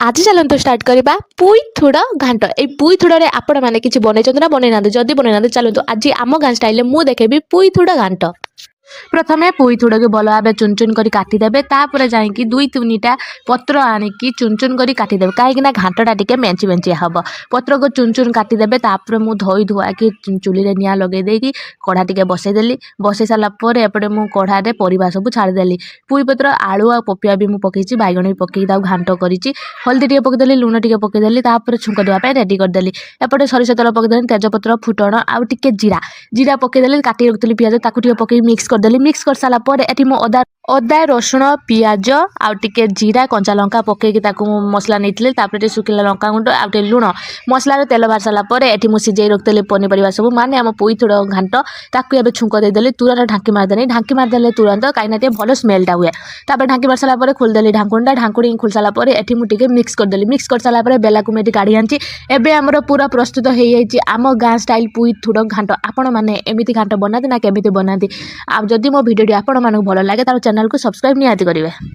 आज चलते स्टार्ट करवा पुई थुड़ घाट ये पुई थुड़े आपण मैंने किसी बनई ना बनई ना जदि बनई ना चलते आज आम गाँ स्टाइल मुझे देखेबी पुई थुड़ घाट। प्रथमे पुई थुड़ के भल भाव चुन चुन कर काटिदेवे तापर जाकि दुई तीनटा पत्र आणिकी चुन चुन कर काटिदेवे कहीं घाटा टी मेंची मेंचिया हम पत्र को चुन चुन काटिदेवे तापर मुझे धोई धुआकी चुली रे निआं लगे कढ़ा टी बसईदेली बसई सारापर एपटे मुझे कढ़ारे परिवा सब छाड़देली पुई पत्र आलू आ पपिया भी मुझे पकई बैगण भी पकई घाट कर हल्दी टे पकईदेली लुण टे पकईदेली तापर छुंक देवाई रेडी करदेली एपटे सरिष तेल पकईदेली तेजपत्र फुटण आउ टे जीरा जीरा पकईदेली काटी रखी पियाज ताकू पकई मिक्स करदेली मिक्स कर सारा पर एटी मो अदा अदा रसुण पियाज आउ टिके जीरा कंचा लंका पकईकी मसला नहीं सुखिला लंका गुंड आउ लुण मसलार तेल बाहर सारा पर एटी मु सिझे रखिदेली पनीपरिया सब माने आम पुई थुड़ घाट ताकू एबे छुंक देदेली तुरंत ढांकी मारदेली ढांकी मारदेले तुरंत कहीं भल स्मेलटा हुए तापर ढांकी मार सारा पर खोलदेली ढांकुणा ढांकुणी खोल सारा पर एटी मु टिके मिक्स करदेली मिक्स कर सारा पर बेला को मेटी काढ़ी आनी एबे आमर पूरा प्रस्तुत हो जाइए आम गाँ स्टाइल पुई थुड़ घाट आपण मैंने एमती घाट बनाती ना केमी बनाती आ जदि मो भिडियो आपण मानक भल लगे तार चैनल को सब्सक्राइब निहाती करेंगे।